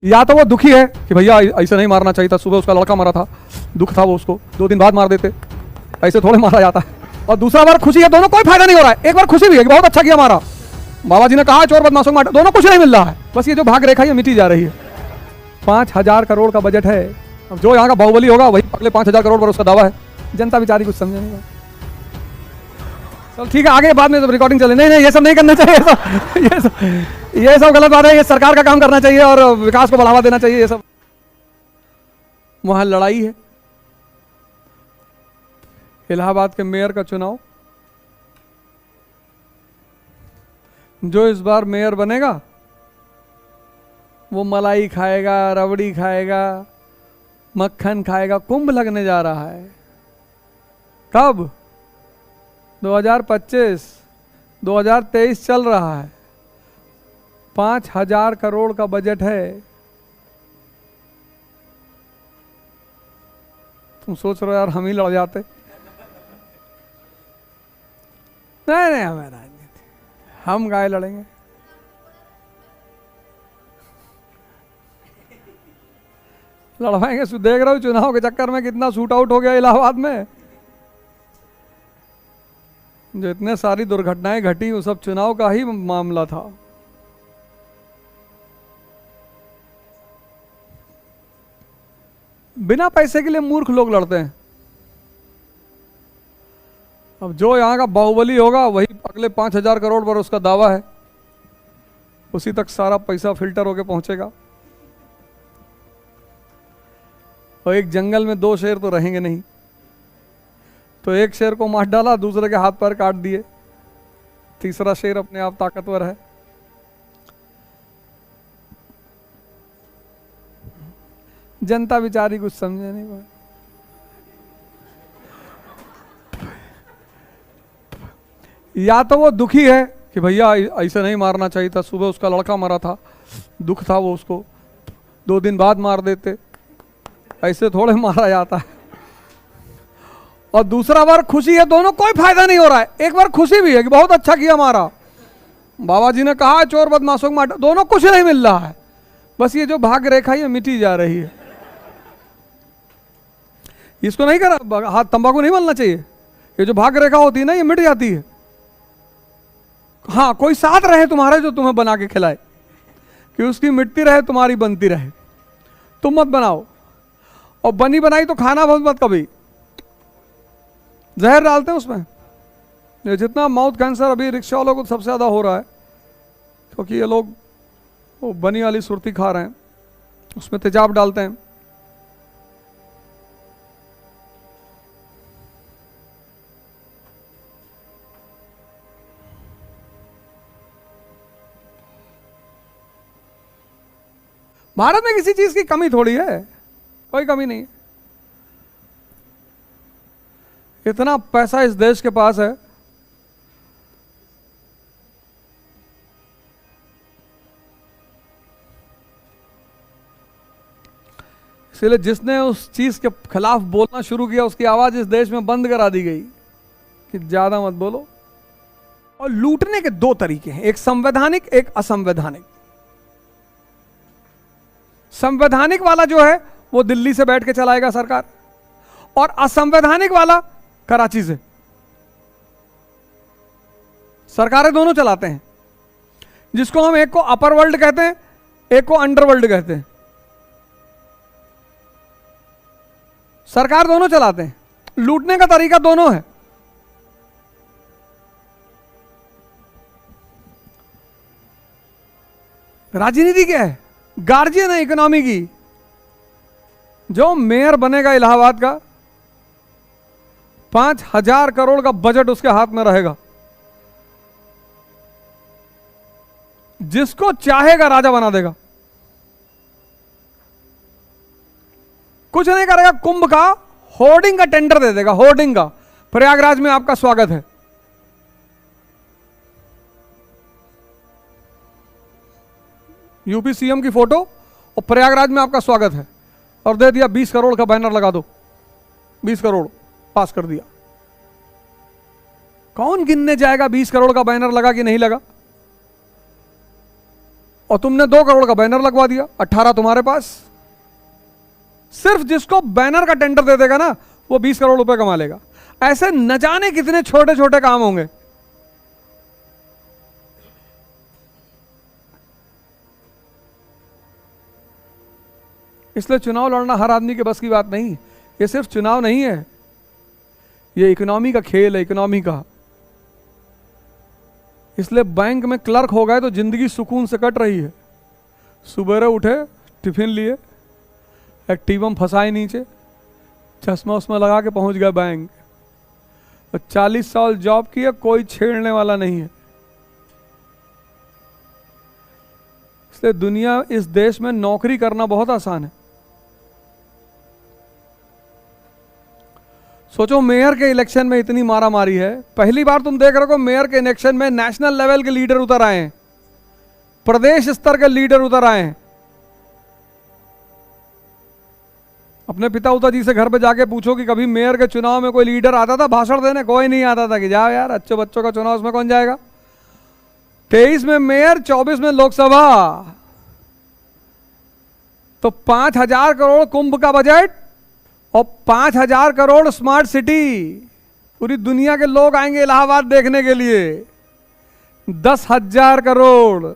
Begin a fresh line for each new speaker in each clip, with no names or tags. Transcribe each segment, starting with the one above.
या तो वो दुखी है कि भैया ऐसे नहीं मारना चाहिए था, सुबह उसका लड़का मरा था, दुख था वो, उसको 2 दिन बाद मार देते, ऐसे थोड़े मारा जाता है। और दूसरा बार खुशी है, दोनों कोई फायदा नहीं हो रहा है। एक बार खुशी भी है कि बहुत अच्छा किया मारा, बाबा जी ने कहा चोर बदमाशों को मार, दोनों कुछ नहीं मिल रहा है, बस ये जो भाग रेखा ये मिटी जा रही है। 5,000 करोड़ का बजट है, अब जो यहाँ का बाहुबली होगा वही अगले 5,000 करोड़ पर उसका दावा है। जनता बेचारी कुछ समझे नहीं। चल ठीक है, आगे बाद में जब रिकॉर्डिंग चले, नहीं ये सब नहीं करना चाहिए, ये सब गलत बात है। ये सरकार का काम करना चाहिए और विकास को बढ़ावा देना चाहिए। ये सब वहां लड़ाई है। इलाहाबाद के मेयर का चुनाव, जो इस बार मेयर बनेगा वो मलाई खाएगा, रबड़ी खाएगा, मक्खन खाएगा। कुंभ लगने जा रहा है कब? 2025, 2023 चल रहा है। 5,000 करोड़ का बजट है। तुम सोच रहे हो यार हम ही लड़ जाते? नहीं हमें राजनीति, हम गाय लड़ेंगे। लड़वाएंगे। देख रहे हो चुनाव के चक्कर में कितना शूट आउट हो गया इलाहाबाद में। जो इतने सारी दुर्घटनाएं घटी वो सब चुनाव का ही मामला था। बिना पैसे के लिए मूर्ख लोग लड़ते हैं। अब जो यहाँ का बाहुबली होगा वही अगले 5,000 करोड़ पर उसका दावा है, उसी तक सारा पैसा फिल्टर होके पहुंचेगा। और एक जंगल में 2 शेर तो रहेंगे नहीं, तो एक शेर को मार डाला, दूसरे के हाथ पैर काट दिए, तीसरा शेर अपने आप ताकतवर है। जनता बेचारी कुछ समझे नहीं पाए। या तो वो दुखी है कि भैया ऐसे नहीं मारना चाहिए था, सुबह उसका लड़का मरा था, दुख था वो, उसको 2 दिन बाद मार देते, ऐसे थोड़े मारा जाता है। और दूसरा बार खुशी है, दोनों कोई फायदा नहीं हो रहा है। एक बार खुशी भी है कि बहुत अच्छा किया मारा, बाबा जी ने कहा चोर बदमाशों को मार, दोनों कुछ नहीं मिल रहा है, बस ये जो भाग रेखा ये मिटी जा रही है। इसको नहीं करा, हाथ तंबाकू नहीं मलना चाहिए। ये जो भाग रेखा होती है ना ये मिट जाती है। हाँ, कोई साथ रहे तुम्हारे जो तुम्हें बना के खिलाए, कि उसकी मिटती रहे तुम्हारी बनती रहे। तुम मत बनाओ, और बनी बनाई तो खाना मत कभी, जहर डालते हैं उसमें। ये जितना माउथ कैंसर अभी रिक्शा वालों को सबसे ज़्यादा हो रहा है, क्योंकि ये लोग वो बनी वाली सुरती खा रहे हैं, उसमें तेजाब डालते हैं। भारत में किसी चीज की कमी थोड़ी है, कोई कमी नहीं। इतना पैसा इस देश के पास है, इसलिए जिसने उस चीज के खिलाफ बोलना शुरू किया उसकी आवाज इस देश में बंद करा दी गई कि ज्यादा मत बोलो। और लूटने के 2 तरीके हैं, एक संवैधानिक, एक असंवैधानिक। संवैधानिक वाला जो है वो दिल्ली से बैठ के चलाएगा सरकार, और असंवैधानिक वाला कराची से। सरकारें दोनों चलाते हैं, जिसको हम एक को अपर वर्ल्ड कहते हैं, एक को अंडर वर्ल्ड कहते हैं। सरकार दोनों चलाते हैं, लूटने का तरीका दोनों है। राजनीति क्या है? गार्जियन है इकोनॉमी की। जो मेयर बनेगा इलाहाबाद का, 5,000 करोड़ का बजट उसके हाथ में रहेगा, जिसको चाहेगा राजा बना देगा, कुछ नहीं करेगा। कुंभ का होर्डिंग का टेंडर दे देगा, होर्डिंग का, प्रयागराज में आपका स्वागत है। यूपी सीएम की फोटो और प्रयागराज में आपका स्वागत है, और दे दिया 20 करोड़ का बैनर लगा दो, 20 करोड़ पास कर दिया। कौन गिनने जाएगा 20 करोड़ का बैनर लगा कि नहीं लगा? और तुमने 2 करोड़ का बैनर लगवा दिया, 18 तुम्हारे पास। सिर्फ जिसको बैनर का टेंडर दे देगा ना वो 20 करोड़ रुपए कमा लेगा। ऐसे न जाने कितने छोटे छोटे काम होंगे। इसलिए चुनाव लड़ना हर आदमी के बस की बात नहीं। ये सिर्फ चुनाव नहीं है, ये इकोनॉमी का खेल है, इकोनॉमी का। इसलिए बैंक में क्लर्क हो गए तो जिंदगी सुकून से कट रही है। सुबह उठे, टिफिन लिए, एक्टिवम फंसाए नीचे, चश्मा उस्मा लगा के पहुंच गया बैंक। और 40 साल जॉब किए, कोई छेड़ने वाला नहीं है। इसलिए दुनिया, इस देश में नौकरी करना बहुत आसान है। सोचो मेयर के इलेक्शन में इतनी मारा मारी है। पहली बार तुम देख रहे हो मेयर के इलेक्शन में नेशनल लेवल के लीडर उतर आए हैं, प्रदेश स्तर के लीडर उतर आए हैं। अपने पिता उता जी से घर पे जाके पूछो कि कभी मेयर के चुनाव में कोई लीडर आता था भाषण देने? कोई नहीं आता था कि जाओ यार, अच्छे बच्चों का चुनाव, उसमें कौन जाएगा। 23 में मेयर, 24 में लोकसभा। तो 5,000 करोड़ कुंभ का बजट और 5,000 करोड़ स्मार्ट सिटी। पूरी दुनिया के लोग आएंगे इलाहाबाद देखने के लिए। 10,000 करोड़।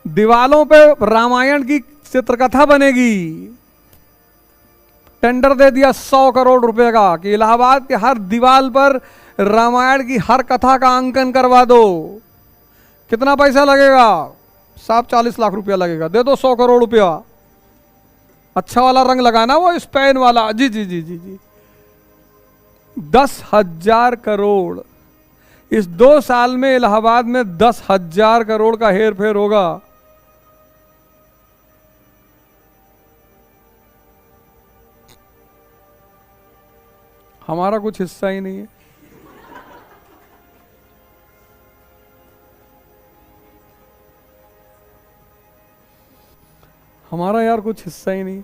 दीवालों पे रामायण की चित्रकथा बनेगी। टेंडर दे दिया 100 करोड़ रुपए का कि इलाहाबाद के हर दीवार पर रामायण की हर कथा का अंकन करवा दो। कितना पैसा लगेगा? साहब 40 लाख रुपया लगेगा। दे दो 100 करोड़ रुपया। अच्छा वाला रंग लगाना, वो स्पेन वाला। जी जी जी जी जी। 10,000 करोड़। इस 2 साल में इलाहाबाद में 10,000 करोड़ का हेर फेर होगा। हमारा कुछ हिस्सा ही नहीं है। हमारा यार कुछ हिस्सा ही नहीं।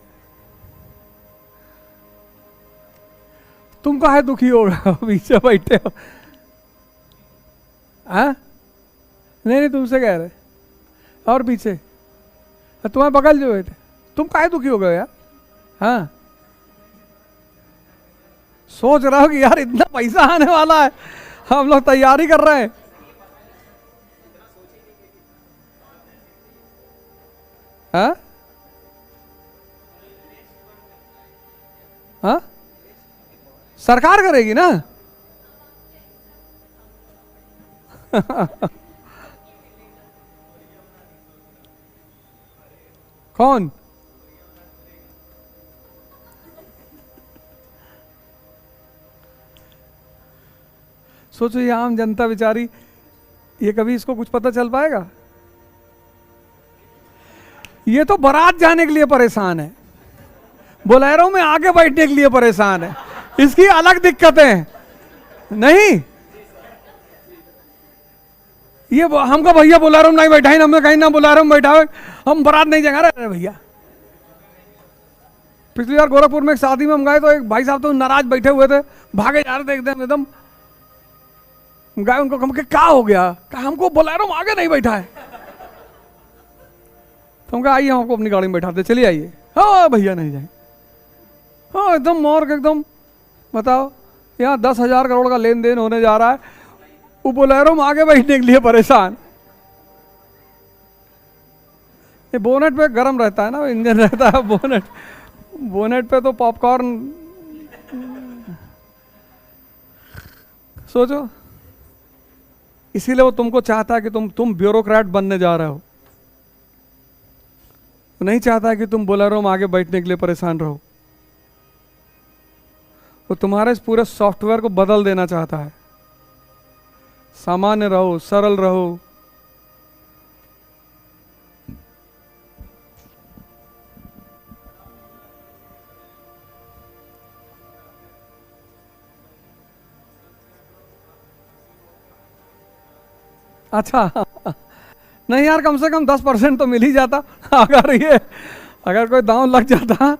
तुम काहे दुखी हो रहे हो? पीछे बैठे हो। हाँ? नहीं नहीं, तुमसे कह रहे। और पीछे तुम्हें बगल जो बैठे, तुम काहे दुखी हो गए यार? हाँ, सोच रहा हो कि यार इतना पैसा आने वाला है, हम लोग तैयारी कर रहे हैं। हाँ हाँ, सरकार करेगी ना। कौन? सोचो ये आम जनता बेचारी, ये कभी इसको कुछ पता चल पाएगा? ये तो बारात जाने के लिए परेशान है, बोलेरो में आगे बैठने के लिए परेशान है। इसकी अलग दिक्कतें नहीं। ये हमको भैया बोलेरो में नहीं बैठा है, हमने कहीं ना बोलेरो में बैठा है, हम बारात नहीं जाएंगे। अरे भैया, पिछली बार गोरखपुर में एक शादी में हम गए तो एक भाई साहब तो नाराज बैठे हुए थे, भागे जा रहे थे एकदम। गए उनको कहा कि क्या हो गया? कहा हमको बोलेरो में आगे नहीं बैठा है। तो हम कहा आइए, हम आपको अपनी गाड़ी में बैठाते, चलिए आइए। हाँ भैया नहीं जाए। हाँ एकदम मोर एकदम। बताओ, यहाँ 10,000 करोड़ का लेन देन होने जा रहा है, वो बोलेरो में आगे बैठने के लिए परेशान। ये बोनेट पे गर्म रहता है ना, इंजन रहता है बोनेट पे तो पॉपकॉर्न। सोचो, इसीलिए वो तुमको चाहता है कि तुम ब्यूरोक्रेट बनने जा रहे हो। नहीं चाहता है कि तुम बोलेरो में आगे बैठने के लिए परेशान रहो। वो तुम्हारे इस पूरे सॉफ्टवेयर को बदल देना चाहता है। सामान्य रहो, सरल रहो। अच्छा नहीं यार, कम से कम 10% तो मिल ही जाता। अगर कोई दांव लग जाता।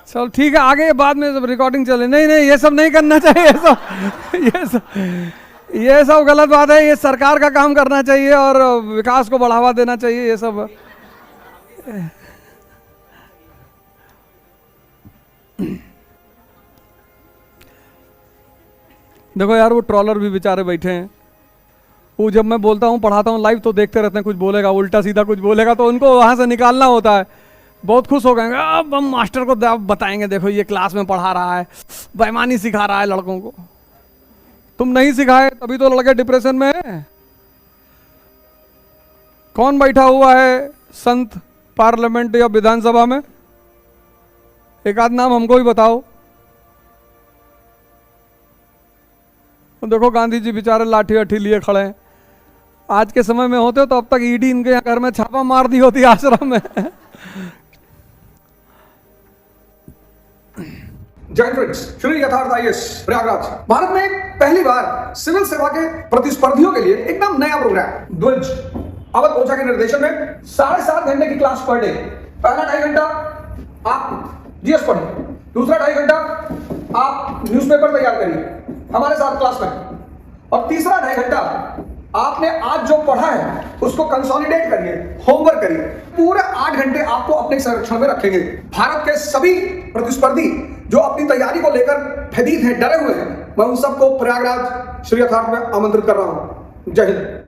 चलो ठीक है, आगे बाद में जब रिकॉर्डिंग चले। नहीं नहीं, ये सब नहीं करना चाहिए। ये सब गलत बात है। ये सरकार का काम करना चाहिए और विकास को बढ़ावा देना चाहिए। ये सब देखो यार, वो ट्रॉलर भी बेचारे बैठे हैं। वो जब मैं बोलता हूँ पढ़ाता हूँ लाइव तो देखते रहते हैं, कुछ बोलेगा उल्टा सीधा कुछ बोलेगा तो उनको वहां से निकालना होता है। बहुत खुश हो गए, अब हम मास्टर को बताएंगे, देखो ये क्लास में पढ़ा रहा है, बेईमानी सिखा रहा है लड़कों को। तुम नहीं सिखाए तभी तो लड़के डिप्रेशन में है। कौन बैठा हुआ है संत पार्लियामेंट या विधानसभा में? एक आध नाम हमको भी बताओ। तो देखो गांधी जी बेचारे लाठी अठी लिए खड़े हैं। आज के समय में होते तो अब तक ईडी इनके यहाँ घर में छापा मार दी होती आश्रम में।
जय फ्रेंड्स, श्री यथार्थ आईएएस प्रयागराज। भारत में पहली बार सिविल सेवा के प्रतिस्पर्धियों के लिए एकदम नया प्रोग्राम द्विज अवध ओझा के निर्देशन में 7.5 घंटे की क्लास पर डे। पहला 2.5 घंटा आप जीएस पढ़िए, दूसरा 2.5 घंटा आप न्यूज़पेपर तैयार करिए हमारे साथ क्लास में, और तीसरा 2.5 घंटा आपने आज जो पढ़ा है उसको कंसोलिडेट करिए, होमवर्क करिए। पूरे 8 घंटे आपको अपने संरक्षण में रखेंगे। भारत के सभी प्रतिस्पर्धी जो अपनी तैयारी को लेकर भयभीत हैं, डरे हुए हैं, मैं उन सबको प्रयागराज श्री यथार्थ में आमंत्रित कर रहा हूं। जय हिंद।